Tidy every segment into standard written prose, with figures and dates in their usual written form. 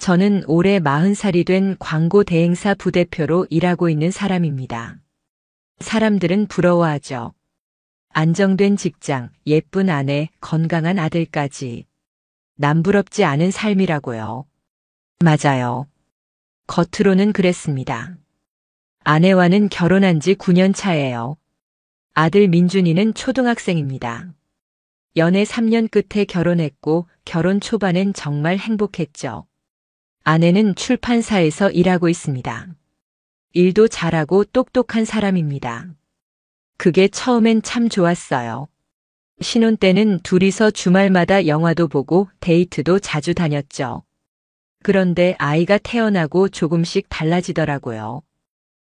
저는 올해 40살이 된 광고 대행사 부대표로 일하고 있는 사람입니다. 사람들은 부러워하죠. 안정된 직장, 예쁜 아내, 건강한 아들까지. 남부럽지 않은 삶이라고요. 맞아요. 겉으로는 그랬습니다. 아내와는 결혼한 지 9년 차예요. 아들 민준이는 초등학생입니다. 연애 3년 끝에 결혼했고 결혼 초반엔 정말 행복했죠. 아내는 출판사에서 일하고 있습니다. 일도 잘하고 똑똑한 사람입니다. 그게 처음엔 참 좋았어요. 신혼 때는 둘이서 주말마다 영화도 보고 데이트도 자주 다녔죠. 그런데 아이가 태어나고 조금씩 달라지더라고요.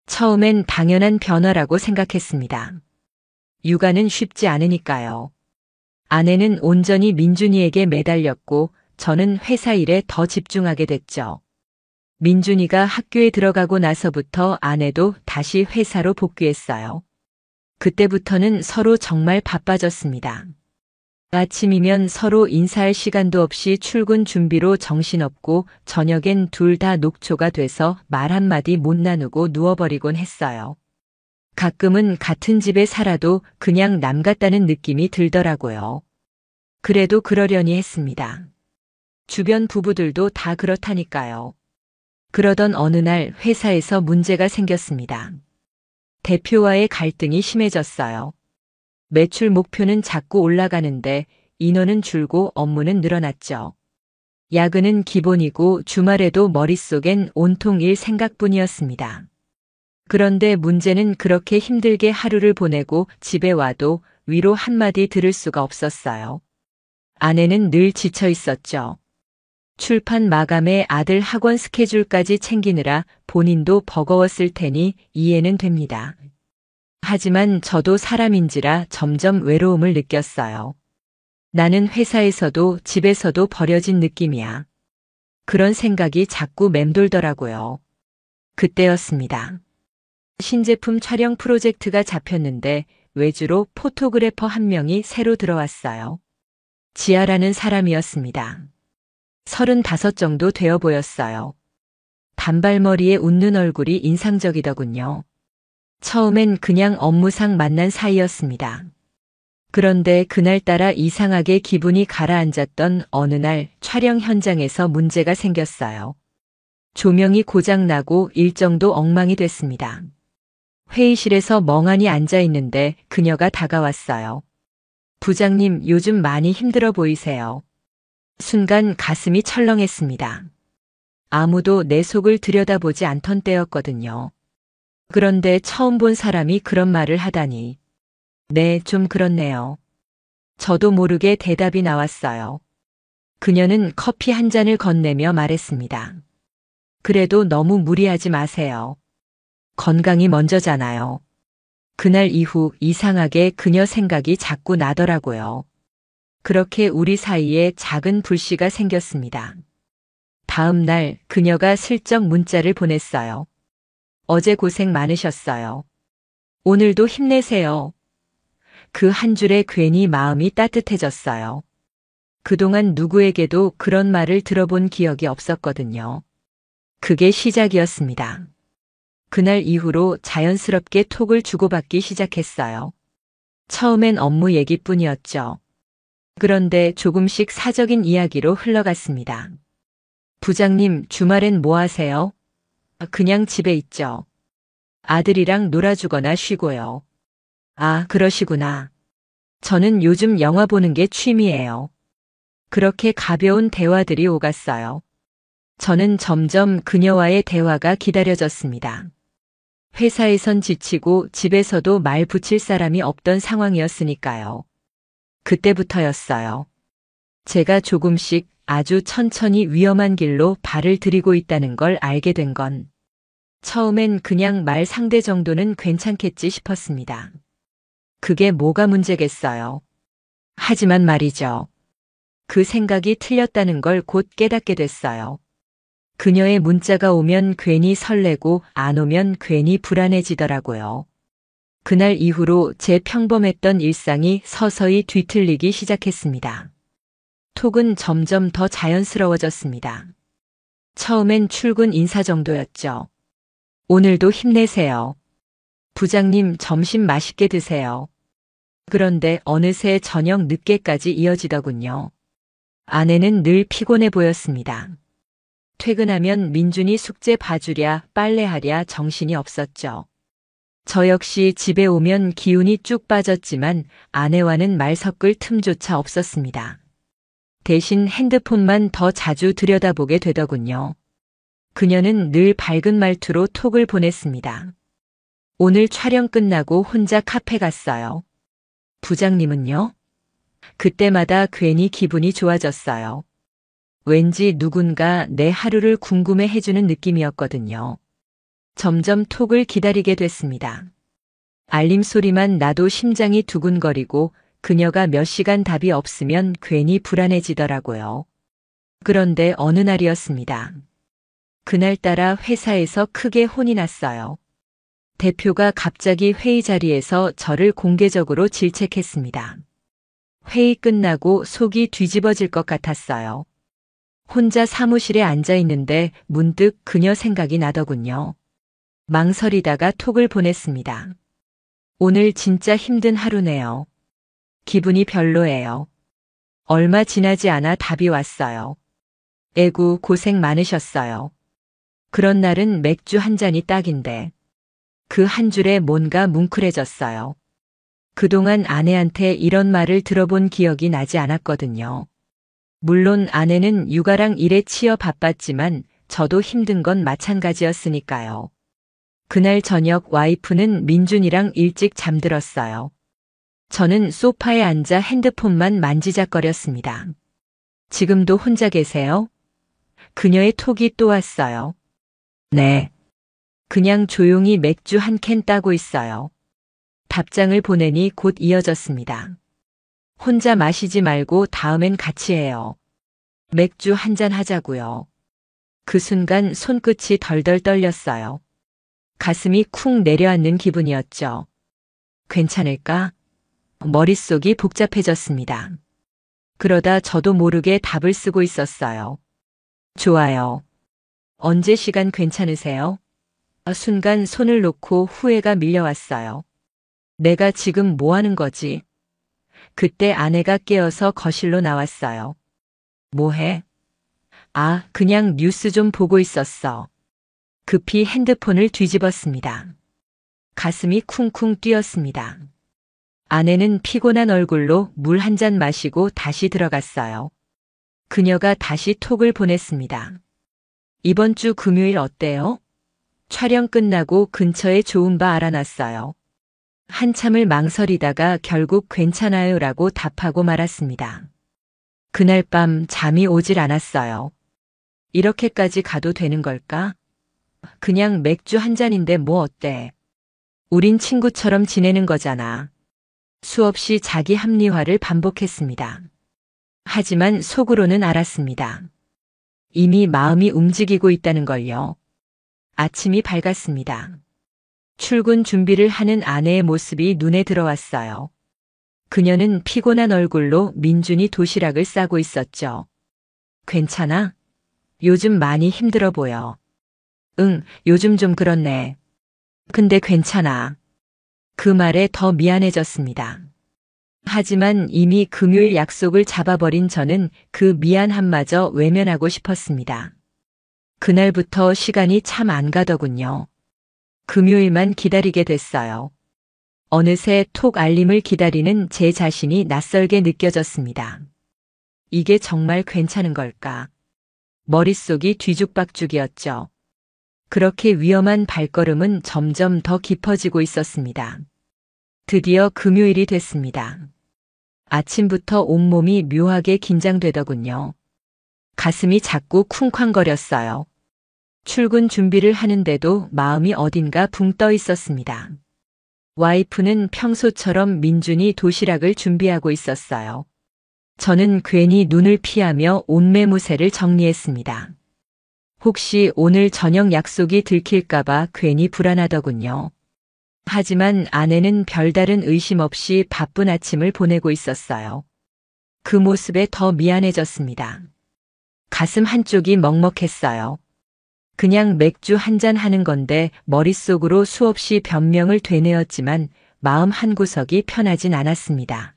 처음엔 당연한 변화라고 생각했습니다. 육아는 쉽지 않으니까요. 아내는 온전히 민준이에게 매달렸고 저는 회사 일에 더 집중하게 됐죠. 민준이가 학교에 들어가고 나서부터 아내도 다시 회사로 복귀했어요. 그때부터는 서로 정말 바빠졌습니다. 아침이면 서로 인사할 시간도 없이 출근 준비로 정신없고 저녁엔 둘 다 녹초가 돼서 말 한마디 못 나누고 누워버리곤 했어요. 가끔은 같은 집에 살아도 그냥 남 같다는 느낌이 들더라고요. 그래도 그러려니 했습니다. 주변 부부들도 다 그렇다니까요. 그러던 어느 날 회사에서 문제가 생겼습니다. 대표와의 갈등이 심해졌어요. 매출 목표는 자꾸 올라가는데 인원은 줄고 업무는 늘어났죠. 야근은 기본이고 주말에도 머릿속엔 온통 일 생각뿐이었습니다. 그런데 문제는 그렇게 힘들게 하루를 보내고 집에 와도 위로 한마디 들을 수가 없었어요. 아내는 늘 지쳐 있었죠. 출판 마감에 아들 학원 스케줄까지 챙기느라 본인도 버거웠을 테니 이해는 됩니다. 하지만 저도 사람인지라 점점 외로움을 느꼈어요. 나는 회사에서도 집에서도 버려진 느낌이야. 그런 생각이 자꾸 맴돌더라고요. 그때였습니다. 신제품 촬영 프로젝트가 잡혔는데 외주로 포토그래퍼 한 명이 새로 들어왔어요. 지아라는 사람이었습니다. 35 정도 되어 보였어요. 단발머리에 웃는 얼굴이 인상적이더군요. 처음엔 그냥 업무상 만난 사이였습니다. 그런데 그날따라 이상하게 기분이 가라앉았던 어느 날 촬영 현장에서 문제가 생겼어요. 조명이 고장나고 일정도 엉망이 됐습니다. 회의실에서 멍하니 앉아 있는데 그녀가 다가왔어요. 부장님, 요즘 많이 힘들어 보이세요. 순간 가슴이 철렁했습니다. 아무도 내 속을 들여다보지 않던 때였거든요. 그런데 처음 본 사람이 그런 말을 하다니. 네, 좀 그렇네요. 저도 모르게 대답이 나왔어요. 그녀는 커피 한 잔을 건네며 말했습니다. 그래도 너무 무리하지 마세요. 건강이 먼저잖아요. 그날 이후 이상하게 그녀 생각이 자꾸 나더라고요. 그렇게 우리 사이에 작은 불씨가 생겼습니다. 다음 날 그녀가 슬쩍 문자를 보냈어요. 어제 고생 많으셨어요. 오늘도 힘내세요. 그 한 줄에 괜히 마음이 따뜻해졌어요. 그동안 누구에게도 그런 말을 들어본 기억이 없었거든요. 그게 시작이었습니다. 그날 이후로 자연스럽게 톡을 주고받기 시작했어요. 처음엔 업무 얘기뿐이었죠. 그런데 조금씩 사적인 이야기로 흘러갔습니다. 부장님, 주말엔 뭐 하세요? 그냥 집에 있죠. 아들이랑 놀아주거나 쉬고요. 아, 그러시구나. 저는 요즘 영화 보는 게 취미예요. 그렇게 가벼운 대화들이 오갔어요. 저는 점점 그녀와의 대화가 기다려졌습니다. 회사에선 지치고 집에서도 말 붙일 사람이 없던 상황이었으니까요. 그때부터였어요. 제가 조금씩 아주 천천히 위험한 길로 발을 들이고 있다는 걸 알게 된 건 처음엔 그냥 말 상대 정도는 괜찮겠지 싶었습니다. 그게 뭐가 문제겠어요. 하지만 말이죠. 그 생각이 틀렸다는 걸 곧 깨닫게 됐어요. 그녀의 문자가 오면 괜히 설레고 안 오면 괜히 불안해지더라고요. 그날 이후로 제 평범했던 일상이 서서히 뒤틀리기 시작했습니다. 톡은 점점 더 자연스러워졌습니다. 처음엔 출근 인사 정도였죠. 오늘도 힘내세요. 부장님 점심 맛있게 드세요. 그런데 어느새 저녁 늦게까지 이어지더군요. 아내는 늘 피곤해 보였습니다. 퇴근하면 민준이 숙제 봐주랴 빨래하랴 정신이 없었죠. 저 역시 집에 오면 기운이 쭉 빠졌지만 아내와는 말 섞을 틈조차 없었습니다. 대신 핸드폰만 더 자주 들여다보게 되더군요. 그녀는 늘 밝은 말투로 톡을 보냈습니다. 오늘 촬영 끝나고 혼자 카페 갔어요. 부장님은요? 그때마다 괜히 기분이 좋아졌어요. 왠지 누군가 내 하루를 궁금해 해주는 느낌이었거든요. 점점 톡을 기다리게 됐습니다. 알림 소리만 나도 심장이 두근거리고 그녀가 몇 시간 답이 없으면 괜히 불안해지더라고요. 그런데 어느 날이었습니다. 그날따라 회사에서 크게 혼이 났어요. 대표가 갑자기 회의 자리에서 저를 공개적으로 질책했습니다. 회의 끝나고 속이 뒤집어질 것 같았어요. 혼자 사무실에 앉아 있는데 문득 그녀 생각이 나더군요. 망설이다가 톡을 보냈습니다. 오늘 진짜 힘든 하루네요. 기분이 별로예요. 얼마 지나지 않아 답이 왔어요. 에구 고생 많으셨어요. 그런 날은 맥주 한 잔이 딱인데. 그 한 줄에 뭔가 뭉클해졌어요. 그동안 아내한테 이런 말을 들어본 기억이 나지 않았거든요. 물론 아내는 육아랑 일에 치여 바빴지만 저도 힘든 건 마찬가지였으니까요. 그날 저녁 와이프는 민준이랑 일찍 잠들었어요. 저는 소파에 앉아 핸드폰만 만지작거렸습니다. 지금도 혼자 계세요? 그녀의 톡이 또 왔어요. 네. 그냥 조용히 맥주 한 캔 따고 있어요. 답장을 보내니 곧 이어졌습니다. 혼자 마시지 말고 다음엔 같이 해요. 맥주 한 잔 하자고요. 그 순간 손끝이 덜덜 떨렸어요. 가슴이 쿵 내려앉는 기분이었죠. 괜찮을까? 머릿속이 복잡해졌습니다. 그러다 저도 모르게 답을 쓰고 있었어요. 좋아요. 언제 시간 괜찮으세요? 순간 손을 놓고 후회가 밀려왔어요. 내가 지금 뭐 하는 거지? 그때 아내가 깨어서 거실로 나왔어요. 뭐 해? 아, 그냥 뉴스 좀 보고 있었어. 급히 핸드폰을 뒤집었습니다. 가슴이 쿵쿵 뛰었습니다. 아내는 피곤한 얼굴로 물 한 잔 마시고 다시 들어갔어요. 그녀가 다시 톡을 보냈습니다. 이번 주 금요일 어때요? 촬영 끝나고 근처에 좋은 바 알아놨어요. 한참을 망설이다가 결국 괜찮아요라고 답하고 말았습니다. 그날 밤 잠이 오질 않았어요. 이렇게까지 가도 되는 걸까? 그냥 맥주 한 잔인데 뭐 어때? 우린 친구처럼 지내는 거잖아. 수없이 자기 합리화를 반복했습니다. 하지만 속으로는 알았습니다. 이미 마음이 움직이고 있다는 걸요. 아침이 밝았습니다. 출근 준비를 하는 아내의 모습이 눈에 들어왔어요. 그녀는 피곤한 얼굴로 민준이 도시락을 싸고 있었죠. 괜찮아? 요즘 많이 힘들어 보여. 응, 요즘 좀 그렇네. 근데 괜찮아. 그 말에 더 미안해졌습니다. 하지만 이미 금요일 약속을 잡아버린 저는 그 미안함마저 외면하고 싶었습니다. 그날부터 시간이 참 안 가더군요. 금요일만 기다리게 됐어요. 어느새 톡 알림을 기다리는 제 자신이 낯설게 느껴졌습니다. 이게 정말 괜찮은 걸까? 머릿속이 뒤죽박죽이었죠. 그렇게 위험한 발걸음은 점점 더 깊어지고 있었습니다. 드디어 금요일이 됐습니다. 아침부터 온몸이 묘하게 긴장되더군요. 가슴이 자꾸 쿵쾅거렸어요. 출근 준비를 하는데도 마음이 어딘가 붕 떠 있었습니다. 와이프는 평소처럼 민준이 도시락을 준비하고 있었어요. 저는 괜히 눈을 피하며 옷매무새를 정리했습니다. 혹시 오늘 저녁 약속이 들킬까봐 괜히 불안하더군요. 하지만 아내는 별다른 의심 없이 바쁜 아침을 보내고 있었어요. 그 모습에 더 미안해졌습니다. 가슴 한쪽이 먹먹했어요. 그냥 맥주 한잔 하는 건데 머릿속으로 수없이 변명을 되뇌었지만 마음 한구석이 편하진 않았습니다.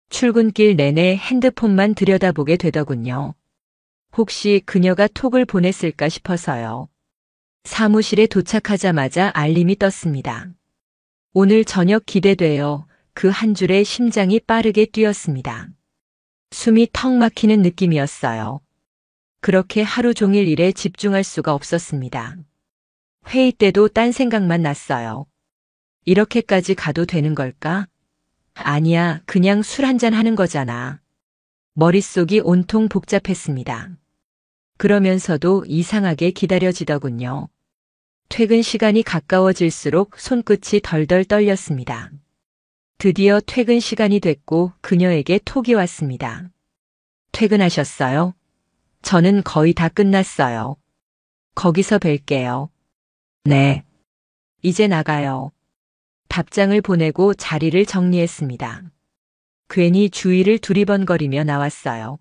출근길 내내 핸드폰만 들여다보게 되더군요. 혹시 그녀가 톡을 보냈을까 싶어서요. 사무실에 도착하자마자 알림이 떴습니다. 오늘 저녁 기대돼요. 그 한 줄에 심장이 빠르게 뛰었습니다. 숨이 턱 막히는 느낌이었어요. 그렇게 하루 종일 일에 집중할 수가 없었습니다. 회의 때도 딴 생각만 났어요. 이렇게까지 가도 되는 걸까? 아니야, 그냥 술 한잔 하는 거잖아. 머릿속이 온통 복잡했습니다. 그러면서도 이상하게 기다려지더군요. 퇴근 시간이 가까워질수록 손끝이 덜덜 떨렸습니다. 드디어 퇴근 시간이 됐고 그녀에게 톡이 왔습니다. 퇴근하셨어요? 저는 거의 다 끝났어요. 거기서 뵐게요. 네. 이제 나가요. 답장을 보내고 자리를 정리했습니다. 괜히 주위를 두리번거리며 나왔어요.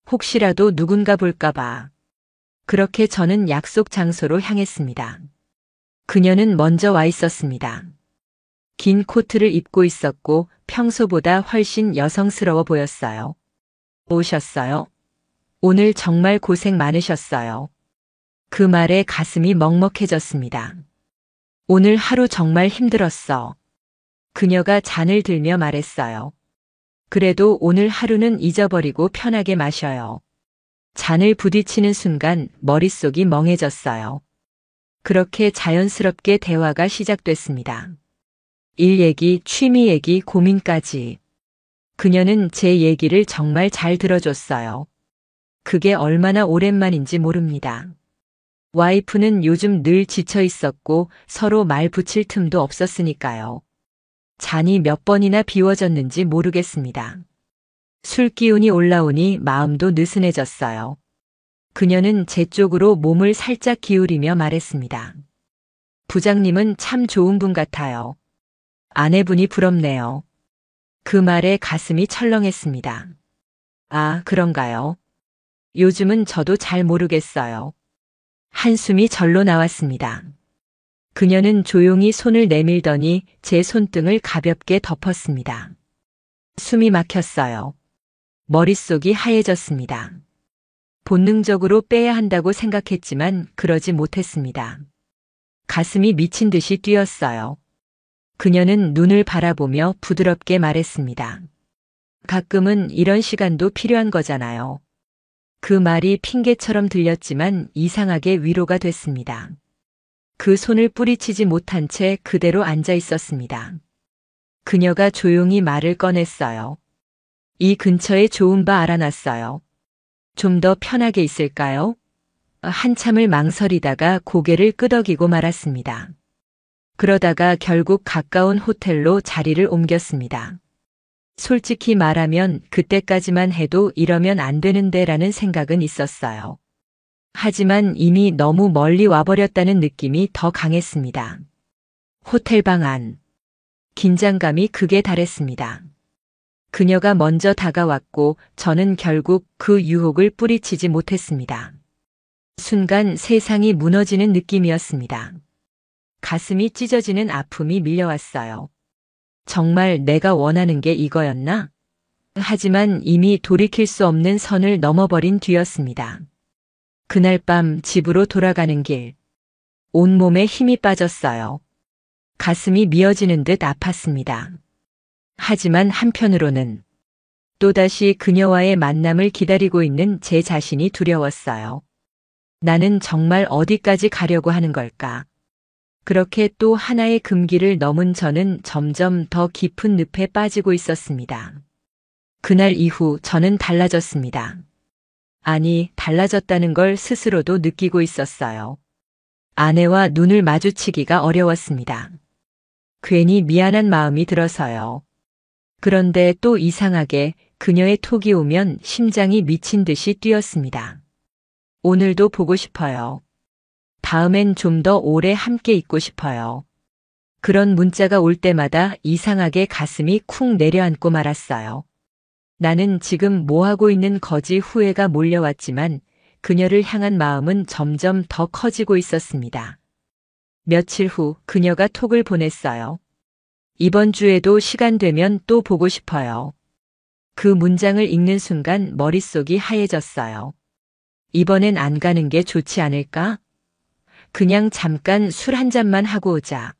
혹시라도 누군가 볼까봐. 그렇게 저는 약속 장소로 향했습니다. 그녀는 먼저 와 있었습니다. 긴 코트를 입고 있었고 평소보다 훨씬 여성스러워 보였어요. 오셨어요? 오늘 정말 고생 많으셨어요. 그 말에 가슴이 먹먹해졌습니다. 오늘 하루 정말 힘들었어. 그녀가 잔을 들며 말했어요. 그래도 오늘 하루는 잊어버리고 편하게 마셔요. 잔을 부딪히는 순간 머릿속이 멍해졌어요. 그렇게 자연스럽게 대화가 시작됐습니다. 일 얘기, 취미 얘기, 고민까지. 그녀는 제 얘기를 정말 잘 들어줬어요. 그게 얼마나 오랜만인지 모릅니다. 와이프는 요즘 늘 지쳐 있었고 서로 말 붙일 틈도 없었으니까요. 잔이 몇 번이나 비워졌는지 모르겠습니다. 술 기운이 올라오니 마음도 느슨해졌어요. 그녀는 제 쪽으로 몸을 살짝 기울이며 말했습니다. 부장님은 참 좋은 분 같아요. 아내분이 부럽네요. 그 말에 가슴이 철렁했습니다. 아, 그런가요? 요즘은 저도 잘 모르겠어요. 한숨이 절로 나왔습니다. 그녀는 조용히 손을 내밀더니 제 손등을 가볍게 덮었습니다. 숨이 막혔어요. 머릿속이 하얘졌습니다. 본능적으로 빼야 한다고 생각했지만 그러지 못했습니다. 가슴이 미친 듯이 뛰었어요. 그녀는 눈을 바라보며 부드럽게 말했습니다. 가끔은 이런 시간도 필요한 거잖아요. 그 말이 핑계처럼 들렸지만 이상하게 위로가 됐습니다. 그 손을 뿌리치지 못한 채 그대로 앉아 있었습니다. 그녀가 조용히 말을 꺼냈어요. 이 근처에 좋은 바 알아놨어요. 좀 더 편하게 있을까요? 한참을 망설이다가 고개를 끄덕이고 말았습니다. 그러다가 결국 가까운 호텔로 자리를 옮겼습니다. 솔직히 말하면 그때까지만 해도 이러면 안 되는데라는 생각은 있었어요. 하지만 이미 너무 멀리 와버렸다는 느낌이 더 강했습니다. 호텔방 안. 긴장감이 극에 달했습니다. 그녀가 먼저 다가왔고 저는 결국 그 유혹을 뿌리치지 못했습니다. 순간 세상이 무너지는 느낌이었습니다. 가슴이 찢어지는 아픔이 밀려왔어요. 정말 내가 원하는 게 이거였나? 하지만 이미 돌이킬 수 없는 선을 넘어버린 뒤였습니다. 그날 밤 집으로 돌아가는 길. 온몸에 힘이 빠졌어요. 가슴이 미어지는 듯 아팠습니다. 하지만 한편으로는 또다시 그녀와의 만남을 기다리고 있는 제 자신이 두려웠어요. 나는 정말 어디까지 가려고 하는 걸까? 그렇게 또 하나의 금기를 넘은 저는 점점 더 깊은 늪에 빠지고 있었습니다. 그날 이후 저는 달라졌습니다. 아니, 달라졌다는 걸 스스로도 느끼고 있었어요. 아내와 눈을 마주치기가 어려웠습니다. 괜히 미안한 마음이 들어서요. 그런데 또 이상하게 그녀의 톡이 오면 심장이 미친 듯이 뛰었습니다. 오늘도 보고 싶어요. 다음엔 좀 더 오래 함께 있고 싶어요. 그런 문자가 올 때마다 이상하게 가슴이 쿵 내려앉고 말았어요. 나는 지금 뭐하고 있는 거지 후회가 몰려왔지만 그녀를 향한 마음은 점점 더 커지고 있었습니다. 며칠 후 그녀가 톡을 보냈어요. 이번 주에도 시간 되면 또 보고 싶어요. 그 문장을 읽는 순간 머릿속이 하얘졌어요. 이번엔 안 가는 게 좋지 않을까? 그냥 잠깐 술 한 잔만 하고 오자.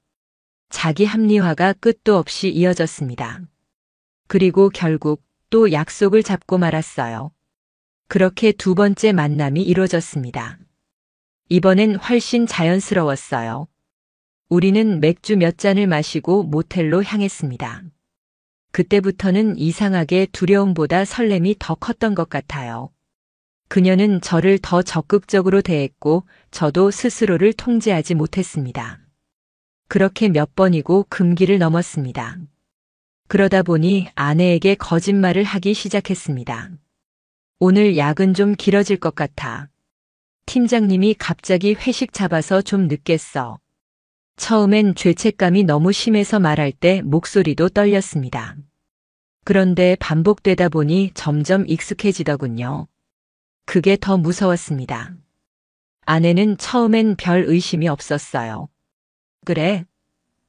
자기 합리화가 끝도 없이 이어졌습니다. 그리고 결국 또 약속을 잡고 말았어요. 그렇게 두 번째 만남이 이루어졌습니다. 이번엔 훨씬 자연스러웠어요. 우리는 맥주 몇 잔을 마시고 모텔로 향했습니다. 그때부터는 이상하게 두려움보다 설렘이 더 컸던 것 같아요. 그녀는 저를 더 적극적으로 대했고 저도 스스로를 통제하지 못했습니다. 그렇게 몇 번이고 금기를 넘었습니다. 그러다 보니 아내에게 거짓말을 하기 시작했습니다. 오늘 야근 좀 길어질 것 같아. 팀장님이 갑자기 회식 잡아서 좀 늦겠어. 처음엔 죄책감이 너무 심해서 말할 때 목소리도 떨렸습니다. 그런데 반복되다 보니 점점 익숙해지더군요. 그게 더 무서웠습니다. 아내는 처음엔 별 의심이 없었어요. 그래?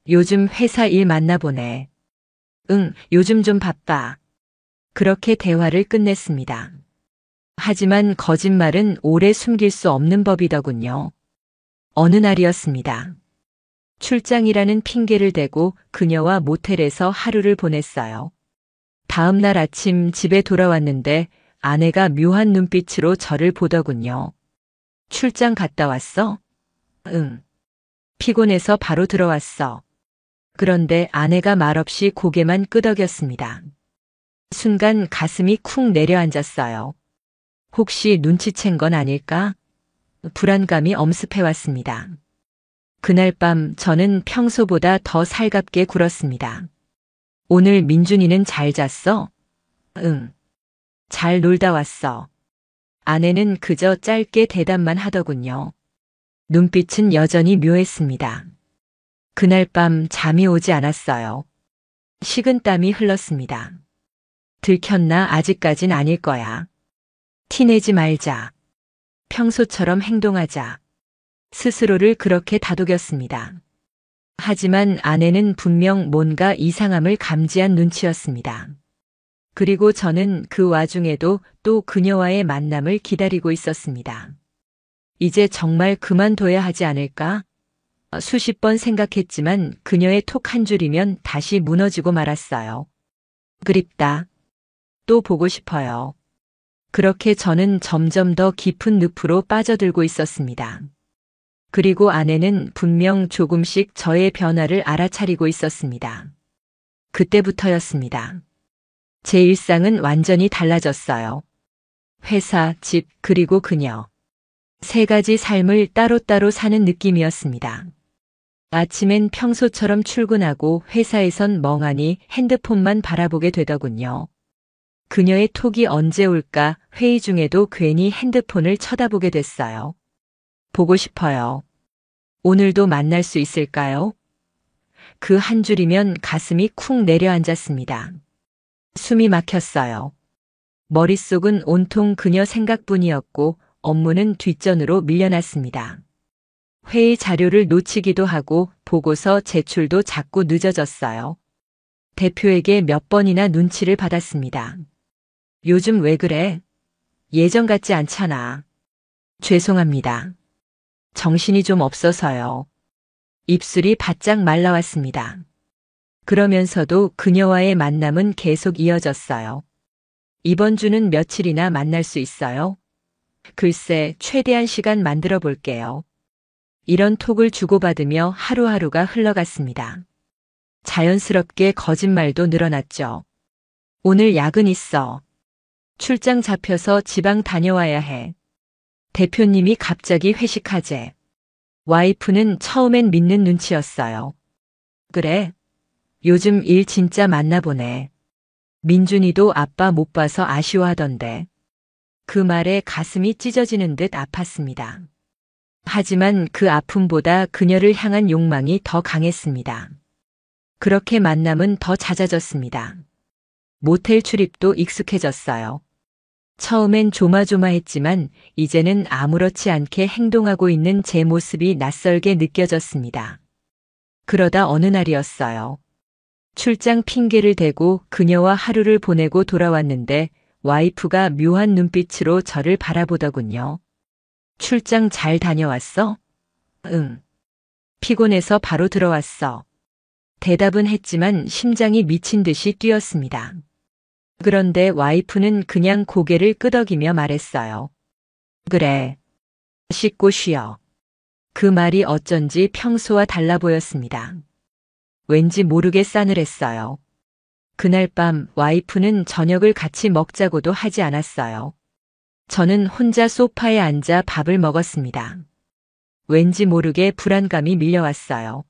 요즘 회사 일 많나 보네. 응, 요즘 좀 바빠. 그렇게 대화를 끝냈습니다. 하지만 거짓말은 오래 숨길 수 없는 법이더군요. 어느 날이었습니다. 출장이라는 핑계를 대고 그녀와 모텔에서 하루를 보냈어요. 다음 날 아침 집에 돌아왔는데 아내가 묘한 눈빛으로 저를 보더군요. 출장 갔다 왔어? 응. 피곤해서 바로 들어왔어. 그런데 아내가 말없이 고개만 끄덕였습니다. 순간 가슴이 쿵 내려앉았어요. 혹시 눈치챈 건 아닐까? 불안감이 엄습해왔습니다. 그날 밤 저는 평소보다 더 살갑게 굴었습니다. 오늘 민준이는 잘 잤어? 응. 잘 놀다 왔어. 아내는 그저 짧게 대답만 하더군요. 눈빛은 여전히 묘했습니다. 그날 밤 잠이 오지 않았어요. 식은땀이 흘렀습니다. 들켰나 아직까진 아닐 거야. 티내지 말자. 평소처럼 행동하자. 스스로를 그렇게 다독였습니다. 하지만 아내는 분명 뭔가 이상함을 감지한 눈치였습니다. 그리고 저는 그 와중에도 또 그녀와의 만남을 기다리고 있었습니다. 이제 정말 그만둬야 하지 않을까? 수십 번 생각했지만 그녀의 톡 한 줄이면 다시 무너지고 말았어요. 그립다. 또 보고 싶어요. 그렇게 저는 점점 더 깊은 늪으로 빠져들고 있었습니다. 그리고 아내는 분명 조금씩 저의 변화를 알아차리고 있었습니다. 그때부터였습니다. 제 일상은 완전히 달라졌어요. 회사, 집, 그리고 그녀. 세 가지 삶을 따로따로 사는 느낌이었습니다. 아침엔 평소처럼 출근하고 회사에선 멍하니 핸드폰만 바라보게 되더군요. 그녀의 톡이 언제 올까 회의 중에도 괜히 핸드폰을 쳐다보게 됐어요. 보고 싶어요. 오늘도 만날 수 있을까요? 그 한 줄이면 가슴이 쿵 내려앉았습니다. 숨이 막혔어요. 머릿속은 온통 그녀 생각뿐이었고 업무는 뒷전으로 밀려났습니다. 회의 자료를 놓치기도 하고 보고서 제출도 자꾸 늦어졌어요. 대표에게 몇 번이나 눈치를 받았습니다. 요즘 왜 그래? 예전 같지 않잖아. 죄송합니다. 정신이 좀 없어서요. 입술이 바짝 말라왔습니다. 그러면서도 그녀와의 만남은 계속 이어졌어요. 이번 주는 며칠이나 만날 수 있어요? 글쎄, 최대한 시간 만들어 볼게요. 이런 톡을 주고받으며 하루하루가 흘러갔습니다. 자연스럽게 거짓말도 늘어났죠. 오늘 야근 있어. 출장 잡혀서 지방 다녀와야 해. 대표님이 갑자기 회식하재. 와이프는 처음엔 믿는 눈치였어요. 그래? 요즘 일 진짜 많나 보네. 민준이도 아빠 못 봐서 아쉬워하던데. 그 말에 가슴이 찢어지는 듯 아팠습니다. 하지만 그 아픔보다 그녀를 향한 욕망이 더 강했습니다. 그렇게 만남은 더 잦아졌습니다. 모텔 출입도 익숙해졌어요. 처음엔 조마조마했지만 이제는 아무렇지 않게 행동하고 있는 제 모습이 낯설게 느껴졌습니다. 그러다 어느 날이었어요. 출장 핑계를 대고 그녀와 하루를 보내고 돌아왔는데 와이프가 묘한 눈빛으로 저를 바라보더군요. 출장 잘 다녀왔어? 응. 피곤해서 바로 들어왔어. 대답은 했지만 심장이 미친 듯이 뛰었습니다. 그런데 와이프는 그냥 고개를 끄덕이며 말했어요. 그래. 씻고 쉬어. 그 말이 어쩐지 평소와 달라 보였습니다. 왠지 모르게 싸늘했어요. 그날 밤 와이프는 저녁을 같이 먹자고도 하지 않았어요. 저는 혼자 소파에 앉아 밥을 먹었습니다. 왠지 모르게 불안감이 밀려왔어요.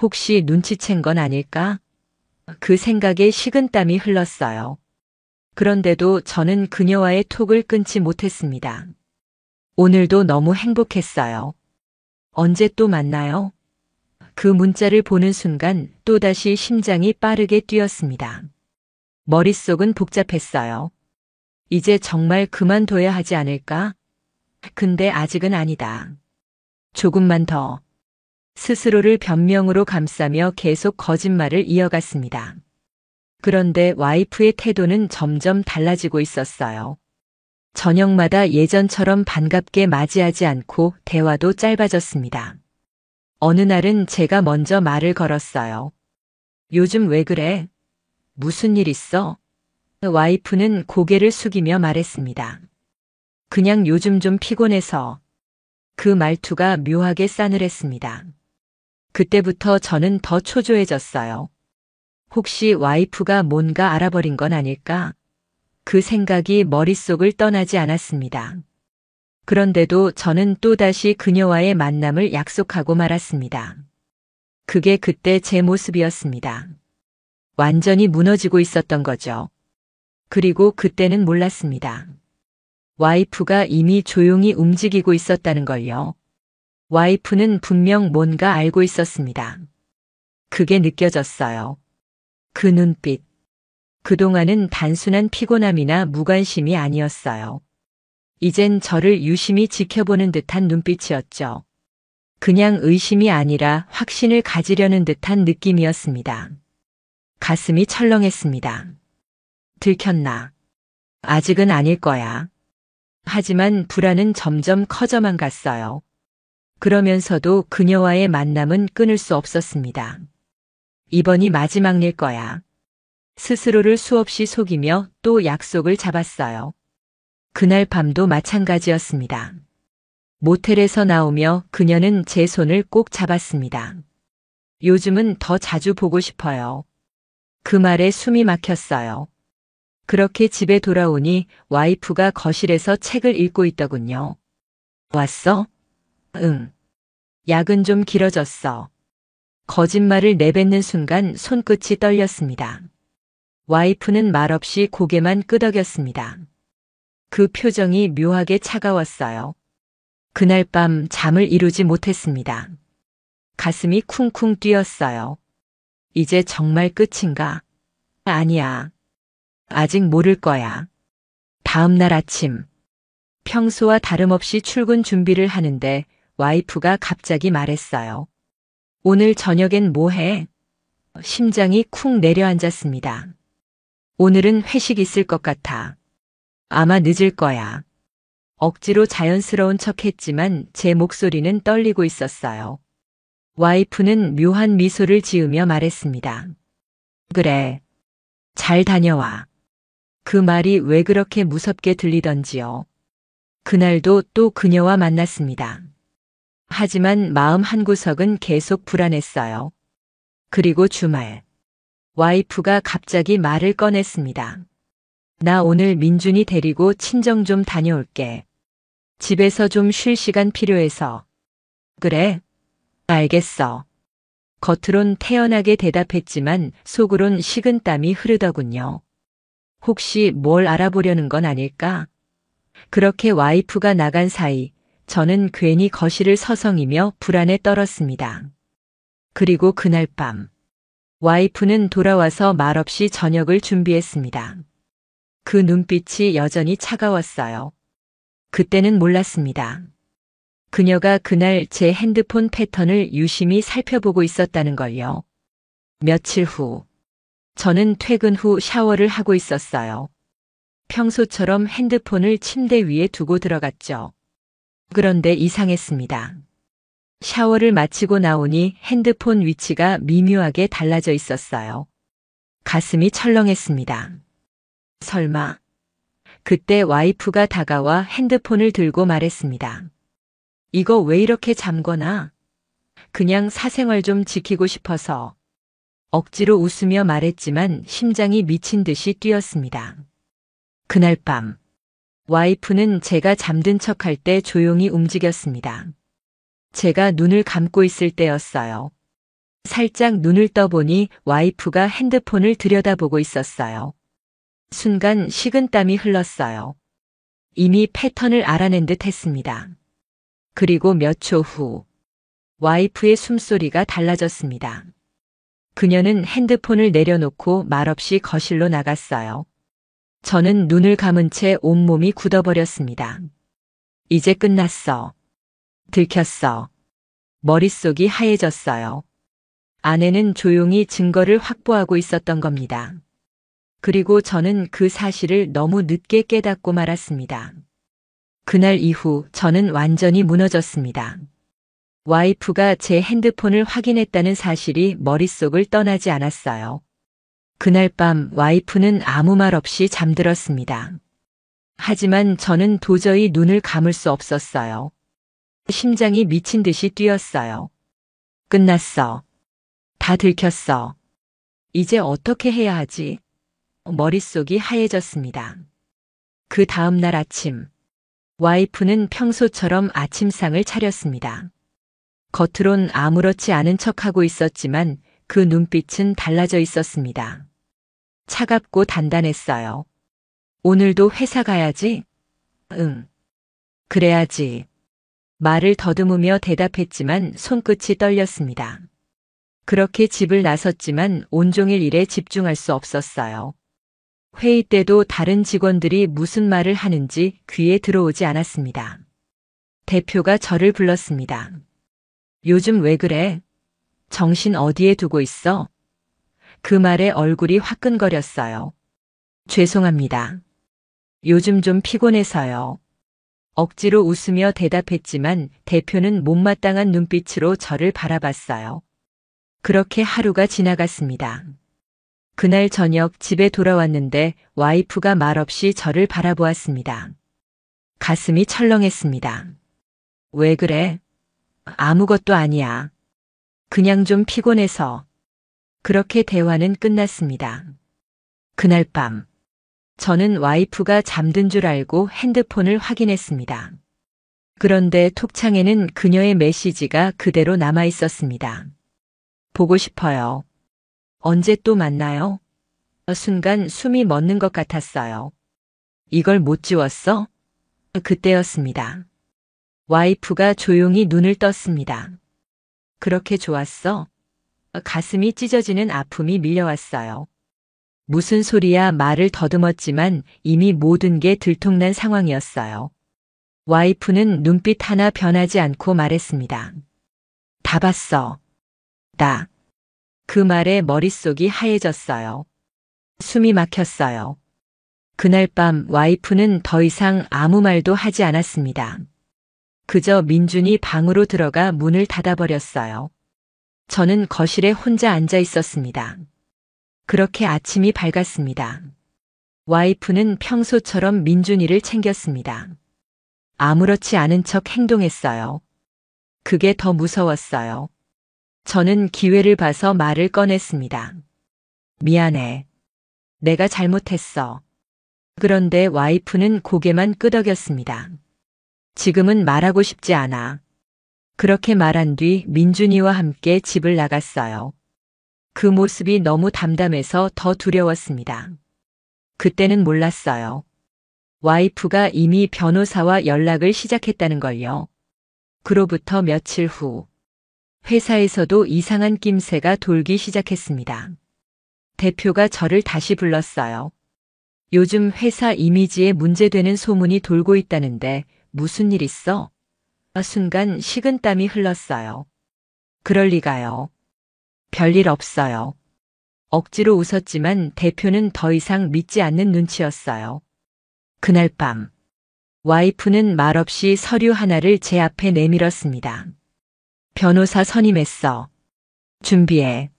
혹시 눈치챈 건 아닐까? 그 생각에 식은땀이 흘렀어요. 그런데도 저는 그녀와의 톡을 끊지 못했습니다. 오늘도 너무 행복했어요. 언제 또 만나요? 그 문자를 보는 순간 또다시 심장이 빠르게 뛰었습니다. 머릿속은 복잡했어요. 이제 정말 그만둬야 하지 않을까? 근데 아직은 아니다. 조금만 더. 스스로를 변명으로 감싸며 계속 거짓말을 이어갔습니다. 그런데 와이프의 태도는 점점 달라지고 있었어요. 저녁마다 예전처럼 반갑게 맞이하지 않고 대화도 짧아졌습니다. 어느 날은 제가 먼저 말을 걸었어요. 요즘 왜 그래? 무슨 일 있어? 와이프는 고개를 숙이며 말했습니다. 그냥 요즘 좀 피곤해서. 그 말투가 묘하게 싸늘했습니다. 그때부터 저는 더 초조해졌어요. 혹시 와이프가 뭔가 알아버린 건 아닐까? 그 생각이 머릿속을 떠나지 않았습니다. 그런데도 저는 또다시 그녀와의 만남을 약속하고 말았습니다. 그게 그때 제 모습이었습니다. 완전히 무너지고 있었던 거죠. 그리고 그때는 몰랐습니다. 와이프가 이미 조용히 움직이고 있었다는 걸요. 와이프는 분명 뭔가 알고 있었습니다. 그게 느껴졌어요. 그 눈빛. 그동안은 단순한 피곤함이나 무관심이 아니었어요. 이젠 저를 유심히 지켜보는 듯한 눈빛이었죠. 그냥 의심이 아니라 확신을 가지려는 듯한 느낌이었습니다. 가슴이 철렁했습니다. 들켰나? 아직은 아닐 거야. 하지만 불안은 점점 커져만 갔어요. 그러면서도 그녀와의 만남은 끊을 수 없었습니다. 이번이 마지막일 거야. 스스로를 수없이 속이며 또 약속을 잡았어요. 그날 밤도 마찬가지였습니다. 모텔에서 나오며 그녀는 제 손을 꼭 잡았습니다. 요즘은 더 자주 보고 싶어요. 그 말에 숨이 막혔어요. 그렇게 집에 돌아오니 와이프가 거실에서 책을 읽고 있더군요. 왔어? 응. 약은 좀 길어졌어. 거짓말을 내뱉는 순간 손끝이 떨렸습니다. 와이프는 말없이 고개만 끄덕였습니다. 그 표정이 묘하게 차가웠어요. 그날 밤 잠을 이루지 못했습니다. 가슴이 쿵쿵 뛰었어요. 이제 정말 끝인가? 아니야. 아직 모를 거야. 다음 날 아침. 평소와 다름없이 출근 준비를 하는데 와이프가 갑자기 말했어요. 오늘 저녁엔 뭐 해? 심장이 쿵 내려앉았습니다. 오늘은 회식 있을 것 같아. 아마 늦을 거야. 억지로 자연스러운 척 했지만 제 목소리는 떨리고 있었어요. 와이프는 묘한 미소를 지으며 말했습니다. 그래. 잘 다녀와. 그 말이 왜 그렇게 무섭게 들리던지요. 그날도 또 그녀와 만났습니다. 하지만 마음 한구석은 계속 불안했어요. 그리고 주말. 와이프가 갑자기 말을 꺼냈습니다. 나 오늘 민준이 데리고 친정 좀 다녀올게. 집에서 좀 쉴 시간 필요해서. 그래? 알겠어. 겉으론 태연하게 대답했지만 속으론 식은땀이 흐르더군요. 혹시 뭘 알아보려는 건 아닐까? 그렇게 와이프가 나간 사이 저는 괜히 거실을 서성이며 불안에 떨었습니다. 그리고 그날 밤 와이프는 돌아와서 말없이 저녁을 준비했습니다. 그 눈빛이 여전히 차가웠어요. 그때는 몰랐습니다. 그녀가 그날 제 핸드폰 패턴을 유심히 살펴보고 있었다는 걸요. 며칠 후, 저는 퇴근 후 샤워를 하고 있었어요. 평소처럼 핸드폰을 침대 위에 두고 들어갔죠. 그런데 이상했습니다. 샤워를 마치고 나오니 핸드폰 위치가 미묘하게 달라져 있었어요. 가슴이 철렁했습니다. 설마. 그때 와이프가 다가와 핸드폰을 들고 말했습니다. 이거 왜 이렇게 잠거나? 그냥 사생활 좀 지키고 싶어서. 억지로 웃으며 말했지만 심장이 미친 듯이 뛰었습니다. 그날 밤, 와이프는 제가 잠든 척할 때 조용히 움직였습니다. 제가 눈을 감고 있을 때였어요. 살짝 눈을 떠보니 와이프가 핸드폰을 들여다보고 있었어요. 순간 식은땀이 흘렀어요. 이미 패턴을 알아낸 듯 했습니다. 그리고 몇 초 후, 와이프의 숨소리가 달라졌습니다. 그녀는 핸드폰을 내려놓고 말없이 거실로 나갔어요. 저는 눈을 감은 채 온몸이 굳어버렸습니다. 이제 끝났어. 들켰어. 머릿속이 하얘졌어요. 아내는 조용히 증거를 확보하고 있었던 겁니다. 그리고 저는 그 사실을 너무 늦게 깨닫고 말았습니다. 그날 이후 저는 완전히 무너졌습니다. 와이프가 제 핸드폰을 확인했다는 사실이 머릿속을 떠나지 않았어요. 그날 밤 와이프는 아무 말 없이 잠들었습니다. 하지만 저는 도저히 눈을 감을 수 없었어요. 심장이 미친 듯이 뛰었어요. 끝났어. 다 들켰어. 이제 어떻게 해야 하지? 머릿속이 하얘졌습니다. 그 다음 날 아침, 와이프는 평소처럼 아침상을 차렸습니다. 겉으론 아무렇지 않은 척하고 있었지만 그 눈빛은 달라져 있었습니다. 차갑고 단단했어요. 오늘도 회사 가야지? 응. 그래야지. 말을 더듬으며 대답했지만 손끝이 떨렸습니다. 그렇게 집을 나섰지만 온종일 일에 집중할 수 없었어요. 회의 때도 다른 직원들이 무슨 말을 하는지 귀에 들어오지 않았습니다. 대표가 저를 불렀습니다. 요즘 왜 그래? 정신 어디에 두고 있어? 그 말에 얼굴이 화끈거렸어요. 죄송합니다. 요즘 좀 피곤해서요. 억지로 웃으며 대답했지만 대표는 못마땅한 눈빛으로 저를 바라봤어요. 그렇게 하루가 지나갔습니다. 그날 저녁 집에 돌아왔는데 와이프가 말없이 저를 바라보았습니다. 가슴이 철렁했습니다. 왜 그래? 아무것도 아니야. 그냥 좀 피곤해서. 그렇게 대화는 끝났습니다. 그날 밤, 저는 와이프가 잠든 줄 알고 핸드폰을 확인했습니다. 그런데 톡창에는 그녀의 메시지가 그대로 남아 있었습니다. 보고 싶어요. 언제 또 만나요? 순간 숨이 멎는 것 같았어요. 이걸 못 지웠어? 그때였습니다. 와이프가 조용히 눈을 떴습니다. 그렇게 좋았어? 가슴이 찢어지는 아픔이 밀려왔어요. 무슨 소리야 말을 더듬었지만 이미 모든 게 들통난 상황이었어요. 와이프는 눈빛 하나 변하지 않고 말했습니다. 다 봤어. 나. 그 말에 머릿속이 하얘졌어요. 숨이 막혔어요. 그날 밤 와이프는 더 이상 아무 말도 하지 않았습니다. 그저 민준이 방으로 들어가 문을 닫아버렸어요. 저는 거실에 혼자 앉아 있었습니다. 그렇게 아침이 밝았습니다. 와이프는 평소처럼 민준이를 챙겼습니다. 아무렇지 않은 척 행동했어요. 그게 더 무서웠어요. 저는 기회를 봐서 말을 꺼냈습니다. 미안해. 내가 잘못했어. 그런데 와이프는 고개만 끄덕였습니다. 지금은 말하고 싶지 않아. 그렇게 말한 뒤 민준이와 함께 집을 나갔어요. 그 모습이 너무 담담해서 더 두려웠습니다. 그때는 몰랐어요. 와이프가 이미 변호사와 연락을 시작했다는 걸요. 그로부터 며칠 후, 회사에서도 이상한 낌새가 돌기 시작했습니다. 대표가 저를 다시 불렀어요. 요즘 회사 이미지에 문제되는 소문이 돌고 있다는데 무슨 일 있어? 순간 식은땀이 흘렀어요. 그럴 리가요. 별일 없어요. 억지로 웃었지만 대표는 더 이상 믿지 않는 눈치였어요. 그날 밤, 와이프는 말없이 서류 하나를 제 앞에 내밀었습니다. 변호사 선임했어. 준비해.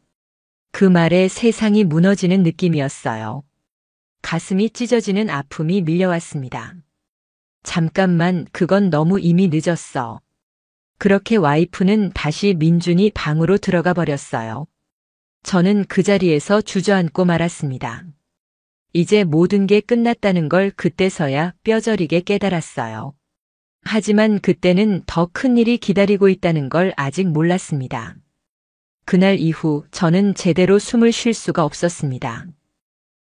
그 말에 세상이 무너지는 느낌이었어요. 가슴이 찢어지는 아픔이 밀려왔습니다. 잠깐만, 그건 너무 이미 늦었어. 그렇게 와이프는 다시 민준이 방으로 들어가 버렸어요. 저는 그 자리에서 주저앉고 말았습니다. 이제 모든 게 끝났다는 걸 그때서야 뼈저리게 깨달았어요. 하지만 그때는 더 큰 일이 기다리고 있다는 걸 아직 몰랐습니다. 그날 이후 저는 제대로 숨을 쉴 수가 없었습니다.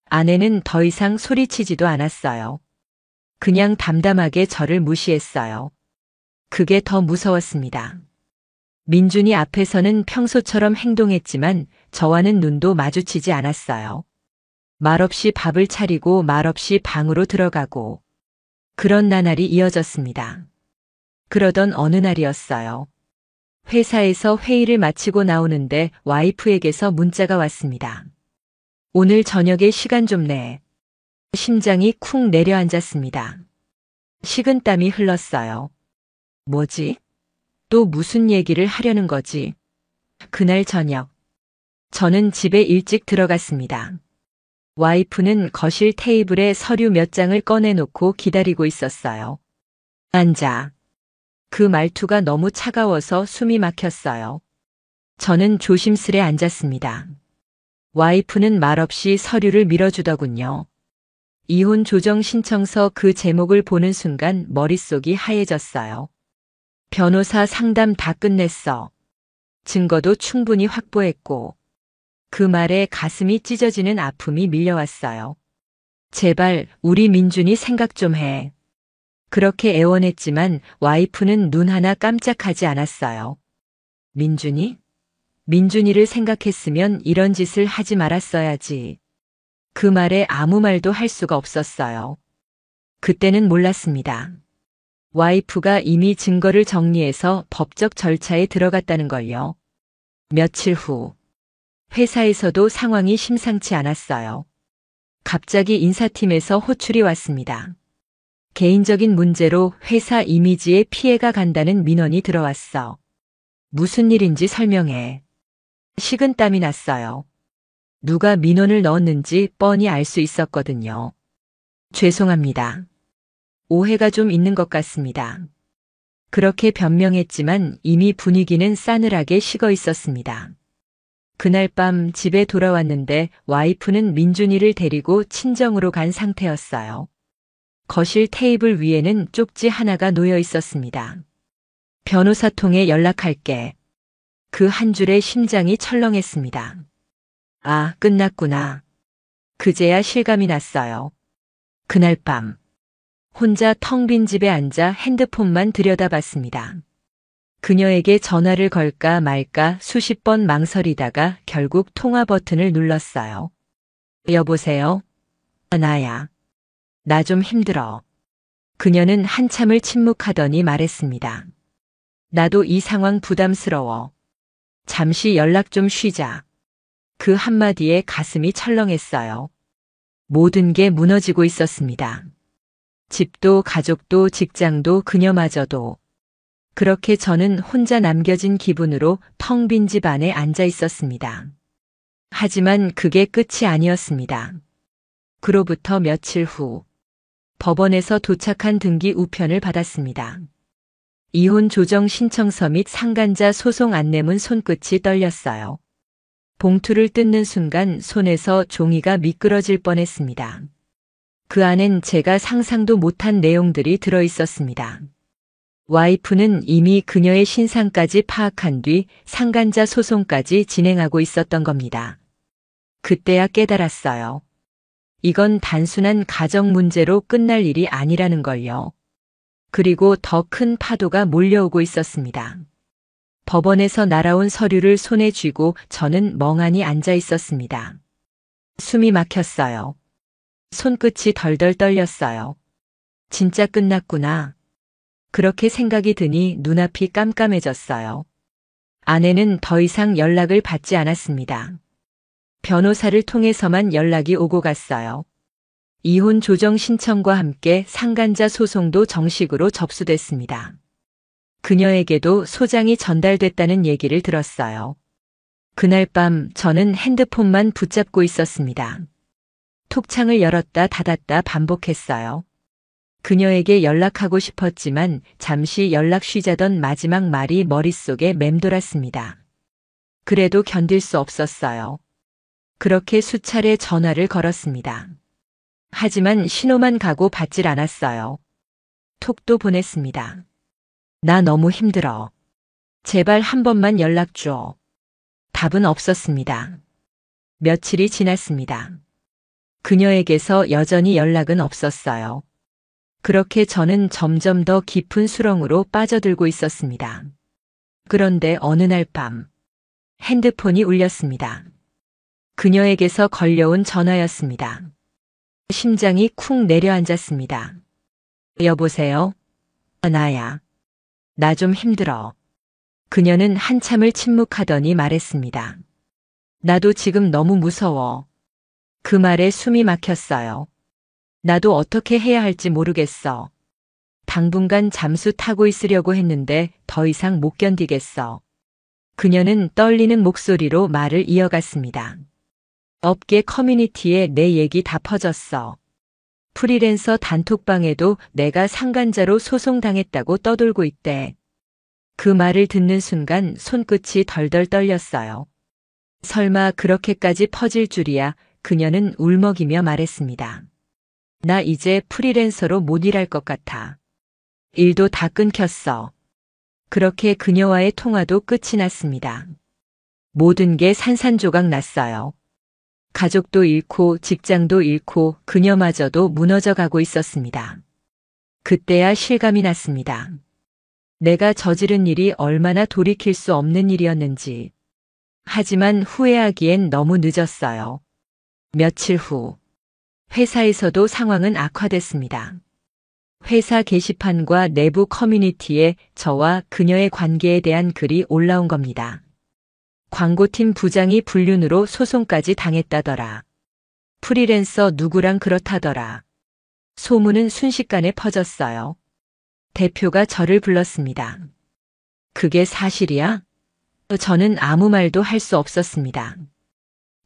아내는 더 이상 소리치지도 않았어요. 그냥 담담하게 저를 무시했어요. 그게 더 무서웠습니다. 민준이 앞에서는 평소처럼 행동했지만 저와는 눈도 마주치지 않았어요. 말없이 밥을 차리고 말없이 방으로 들어가고 그런 나날이 이어졌습니다. 그러던 어느 날이었어요. 회사에서 회의를 마치고 나오는데 와이프에게서 문자가 왔습니다. 오늘 저녁에 시간 좀 내. 심장이 쿵 내려앉았습니다. 식은땀이 흘렀어요. 뭐지? 또 무슨 얘기를 하려는 거지? 그날 저녁, 저는 집에 일찍 들어갔습니다. 와이프는 거실 테이블에 서류 몇 장을 꺼내놓고 기다리고 있었어요. 앉아. 그 말투가 너무 차가워서 숨이 막혔어요. 저는 조심스레 앉았습니다. 와이프는 말없이 서류를 밀어주더군요. 이혼 조정 신청서 그 제목을 보는 순간 머릿속이 하얘졌어요. 변호사 상담 다 끝냈어. 증거도 충분히 확보했고. 그 말에 가슴이 찢어지는 아픔이 밀려왔어요. 제발 우리 민준이 생각 좀 해. 그렇게 애원했지만 와이프는 눈 하나 깜짝하지 않았어요. 민준이? 민준이를 생각했으면 이런 짓을 하지 말았어야지. 그 말에 아무 말도 할 수가 없었어요. 그때는 몰랐습니다. 와이프가 이미 증거를 정리해서 법적 절차에 들어갔다는 걸요. 며칠 후, 회사에서도 상황이 심상치 않았어요. 갑자기 인사팀에서 호출이 왔습니다. 개인적인 문제로 회사 이미지에 피해가 간다는 민원이 들어왔어. 무슨 일인지 설명해. 식은땀이 났어요. 누가 민원을 넣었는지 뻔히 알 수 있었거든요. 죄송합니다. 오해가 좀 있는 것 같습니다. 그렇게 변명했지만 이미 분위기는 싸늘하게 식어 있었습니다. 그날 밤 집에 돌아왔는데 와이프는 민준이를 데리고 친정으로 간 상태였어요. 거실 테이블 위에는 쪽지 하나가 놓여 있었습니다. 변호사 통해 연락할게. 그 한 줄에 심장이 철렁했습니다. 아, 끝났구나. 그제야 실감이 났어요. 그날 밤, 혼자 텅 빈 집에 앉아 핸드폰만 들여다봤습니다. 그녀에게 전화를 걸까 말까 수십 번 망설이다가 결국 통화 버튼을 눌렀어요. 여보세요? 나야. 나 좀 힘들어. 그녀는 한참을 침묵하더니 말했습니다. 나도 이 상황 부담스러워. 잠시 연락 좀 쉬자. 그 한마디에 가슴이 철렁했어요. 모든 게 무너지고 있었습니다. 집도 가족도 직장도 그녀마저도. 그렇게 저는 혼자 남겨진 기분으로 텅 빈 집 안에 앉아 있었습니다. 하지만 그게 끝이 아니었습니다. 그로부터 며칠 후 법원에서 도착한 등기 우편을 받았습니다. 이혼 조정 신청서 및 상간자 소송 안내문 손끝이 떨렸어요. 봉투를 뜯는 순간 손에서 종이가 미끄러질 뻔했습니다. 그 안엔 제가 상상도 못한 내용들이 들어 있었습니다. 와이프는 이미 그녀의 신상까지 파악한 뒤 상간자 소송까지 진행하고 있었던 겁니다. 그때야 깨달았어요. 이건 단순한 가정 문제로 끝날 일이 아니라는 걸요. 그리고 더 큰 파도가 몰려오고 있었습니다. 법원에서 날아온 서류를 손에 쥐고 저는 멍하니 앉아 있었습니다. 숨이 막혔어요. 손끝이 덜덜 떨렸어요. 진짜 끝났구나. 그렇게 생각이 드니 눈앞이 깜깜해졌어요. 아내는 더 이상 연락을 받지 않았습니다. 변호사를 통해서만 연락이 오고 갔어요. 이혼 조정 신청과 함께 상간자 소송도 정식으로 접수됐습니다. 그녀에게도 소장이 전달됐다는 얘기를 들었어요. 그날 밤 저는 핸드폰만 붙잡고 있었습니다. 톡창을 열었다 닫았다 반복했어요. 그녀에게 연락하고 싶었지만 잠시 연락 쉬자던 마지막 말이 머릿속에 맴돌았습니다. 그래도 견딜 수 없었어요. 그렇게 수차례 전화를 걸었습니다. 하지만 신호만 가고 받질 않았어요. 톡도 보냈습니다. 나 너무 힘들어. 제발 한 번만 연락 줘. 답은 없었습니다. 며칠이 지났습니다. 그녀에게서 여전히 연락은 없었어요. 그렇게 저는 점점 더 깊은 수렁으로 빠져들고 있었습니다. 그런데 어느 날 밤 핸드폰이 울렸습니다. 그녀에게서 걸려온 전화였습니다. 심장이 쿵 내려앉았습니다. 여보세요? 나야. 나 좀 힘들어. 그녀는 한참을 침묵하더니 말했습니다. 나도 지금 너무 무서워. 그 말에 숨이 막혔어요. 나도 어떻게 해야 할지 모르겠어. 당분간 잠수 타고 있으려고 했는데 더 이상 못 견디겠어. 그녀는 떨리는 목소리로 말을 이어갔습니다. 업계 커뮤니티에 내 얘기 다 퍼졌어. 프리랜서 단톡방에도 내가 상간자로 소송당했다고 떠돌고 있대. 그 말을 듣는 순간 손끝이 덜덜 떨렸어요. 설마 그렇게까지 퍼질 줄이야. 그녀는 울먹이며 말했습니다. 나 이제 프리랜서로 못 일할 것 같아. 일도 다 끊겼어. 그렇게 그녀와의 통화도 끝이 났습니다. 모든 게 산산조각 났어요. 가족도 잃고 직장도 잃고 그녀마저도 무너져 가고 있었습니다. 그때야 실감이 났습니다. 내가 저지른 일이 얼마나 돌이킬 수 없는 일이었는지. 하지만 후회하기엔 너무 늦었어요. 며칠 후 회사에서도 상황은 악화됐습니다. 회사 게시판과 내부 커뮤니티에 저와 그녀의 관계에 대한 글이 올라온 겁니다. 광고팀 부장이 불륜으로 소송까지 당했다더라. 프리랜서 누구랑 그렇다더라. 소문은 순식간에 퍼졌어요. 대표가 저를 불렀습니다. 그게 사실이야? 저는 아무 말도 할 수 없었습니다.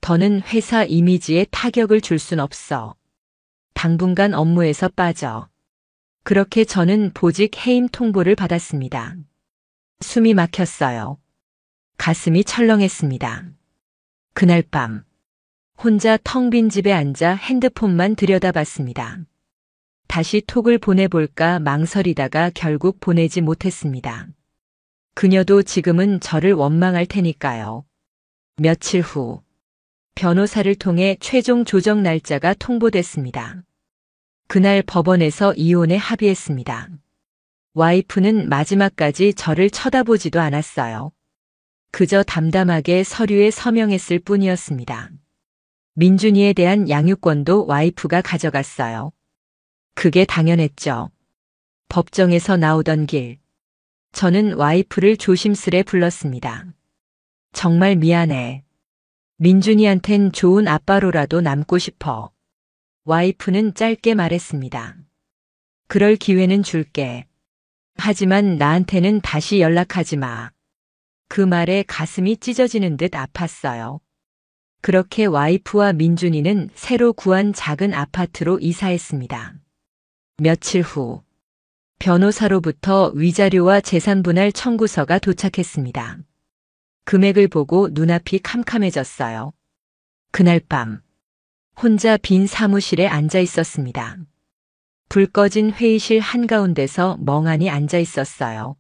더는 회사 이미지에 타격을 줄 순 없어. 당분간 업무에서 빠져. 그렇게 저는 보직 해임 통보를 받았습니다. 숨이 막혔어요. 가슴이 철렁했습니다. 그날 밤 혼자 텅 빈 집에 앉아 핸드폰만 들여다봤습니다. 다시 톡을 보내볼까 망설이다가 결국 보내지 못했습니다. 그녀도 지금은 저를 원망할 테니까요. 며칠 후 변호사를 통해 최종 조정 날짜가 통보됐습니다. 그날 법원에서 이혼에 합의했습니다. 와이프는 마지막까지 저를 쳐다보지도 않았어요. 그저 담담하게 서류에 서명했을 뿐이었습니다. 민준이에 대한 양육권도 와이프가 가져갔어요. 그게 당연했죠. 법정에서 나오던 길. 저는 와이프를 조심스레 불렀습니다. 정말 미안해. 민준이한텐 좋은 아빠로라도 남고 싶어. 와이프는 짧게 말했습니다. 그럴 기회는 줄게. 하지만 나한테는 다시 연락하지 마. 그 말에 가슴이 찢어지는 듯 아팠어요. 그렇게 와이프와 민준이는 새로 구한 작은 아파트로 이사했습니다. 며칠 후 변호사로부터 위자료와 재산분할 청구서가 도착했습니다. 금액을 보고 눈앞이 캄캄해졌어요. 그날 밤 혼자 빈 사무실에 앉아 있었습니다. 불 꺼진 회의실 한가운데서 멍하니 앉아 있었어요.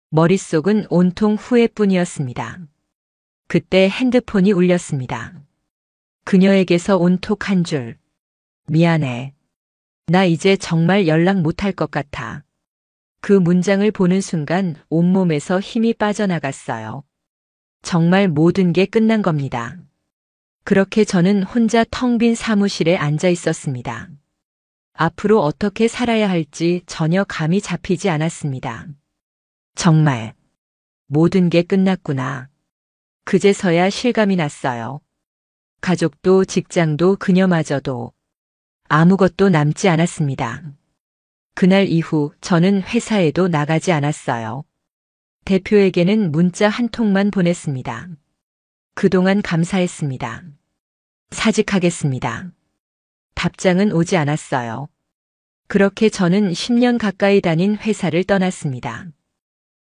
머릿속은 온통 후회뿐이었습니다. 그때 핸드폰이 울렸습니다. 그녀에게서 온 톡 한 줄. 미안해. 나 이제 정말 연락 못할 것 같아. 그 문장을 보는 순간 온몸에서 힘이 빠져나갔어요. 정말 모든 게 끝난 겁니다. 그렇게 저는 혼자 텅 빈 사무실에 앉아 있었습니다. 앞으로 어떻게 살아야 할지 전혀 감이 잡히지 않았습니다. 정말 모든 게 끝났구나. 그제서야 실감이 났어요. 가족도 직장도 그녀마저도 아무것도 남지 않았습니다. 그날 이후 저는 회사에도 나가지 않았어요. 대표에게는 문자 한 통만 보냈습니다. 그동안 감사했습니다. 사직하겠습니다. 답장은 오지 않았어요. 그렇게 저는 10년 가까이 다닌 회사를 떠났습니다.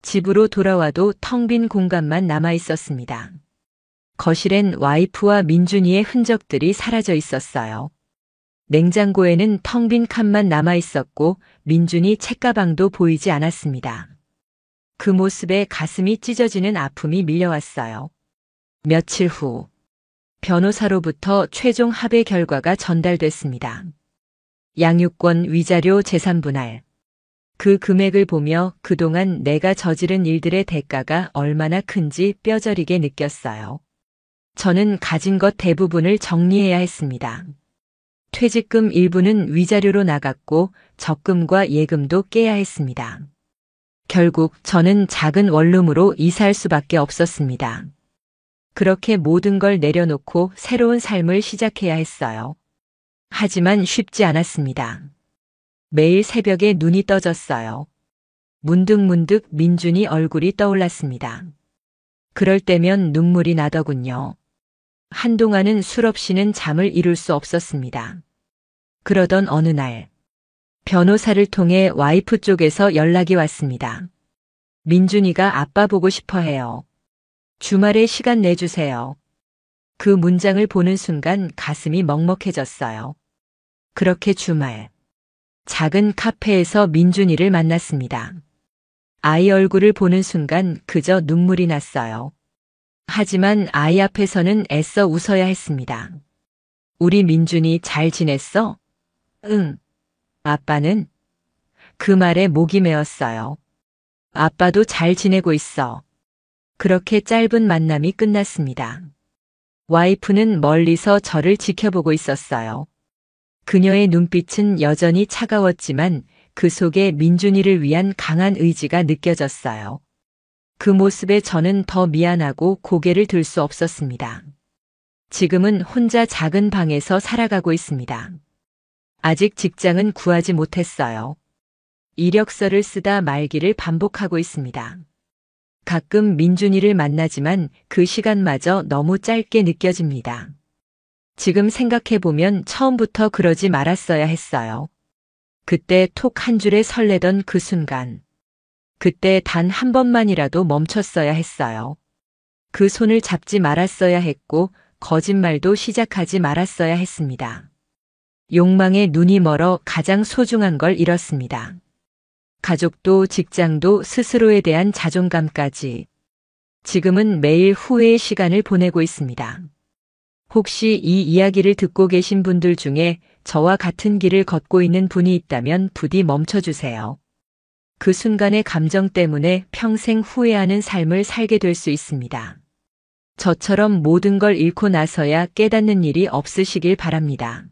집으로 돌아와도 텅 빈 공간만 남아 있었습니다. 거실엔 와이프와 민준이의 흔적들이 사라져 있었어요. 냉장고에는 텅 빈 칸만 남아 있었고 민준이 책가방도 보이지 않았습니다. 그 모습에 가슴이 찢어지는 아픔이 밀려왔어요. 며칠 후 변호사로부터 최종 합의 결과가 전달됐습니다. 양육권 위자료 재산분할. 그 금액을 보며 그동안 내가 저지른 일들의 대가가 얼마나 큰지 뼈저리게 느꼈어요. 저는 가진 것 대부분을 정리해야 했습니다. 퇴직금 일부는 위자료로 나갔고 적금과 예금도 깨야 했습니다. 결국 저는 작은 원룸으로 이사할 수밖에 없었습니다. 그렇게 모든 걸 내려놓고 새로운 삶을 시작해야 했어요. 하지만 쉽지 않았습니다. 매일 새벽에 눈이 떠졌어요. 문득문득 민준이 얼굴이 떠올랐습니다. 그럴 때면 눈물이 나더군요. 한동안은 술 없이는 잠을 이룰 수 없었습니다. 그러던 어느 날 변호사를 통해 와이프 쪽에서 연락이 왔습니다. 민준이가 아빠 보고 싶어 해요. 주말에 시간 내주세요. 그 문장을 보는 순간 가슴이 먹먹해졌어요. 그렇게 주말 작은 카페에서 민준이를 만났습니다. 아이 얼굴을 보는 순간 그저 눈물이 났어요. 하지만 아이 앞에서는 애써 웃어야 했습니다. 우리 민준이 잘 지냈어? 응. 아빠는? 그 말에 목이 메었어요. 아빠도 잘 지내고 있어. 그렇게 짧은 만남이 끝났습니다. 와이프는 멀리서 저를 지켜보고 있었어요. 그녀의 눈빛은 여전히 차가웠지만 그 속에 민준이를 위한 강한 의지가 느껴졌어요. 그 모습에 저는 더 미안하고 고개를 들 수 없었습니다. 지금은 혼자 작은 방에서 살아가고 있습니다. 아직 직장은 구하지 못했어요. 이력서를 쓰다 말기를 반복하고 있습니다. 가끔 민준이를 만나지만 그 시간마저 너무 짧게 느껴집니다. 지금 생각해보면 처음부터 그러지 말았어야 했어요. 그때 톡 한 줄에 설레던 그 순간. 그때 단 한 번만이라도 멈췄어야 했어요. 그 손을 잡지 말았어야 했고 거짓말도 시작하지 말았어야 했습니다. 욕망에 눈이 멀어 가장 소중한 걸 잃었습니다. 가족도 직장도 스스로에 대한 자존감까지. 지금은 매일 후회의 시간을 보내고 있습니다. 혹시 이 이야기를 듣고 계신 분들 중에 저와 같은 길을 걷고 있는 분이 있다면 부디 멈춰주세요. 그 순간의 감정 때문에 평생 후회하는 삶을 살게 될 수 있습니다. 저처럼 모든 걸 잃고 나서야 깨닫는 일이 없으시길 바랍니다.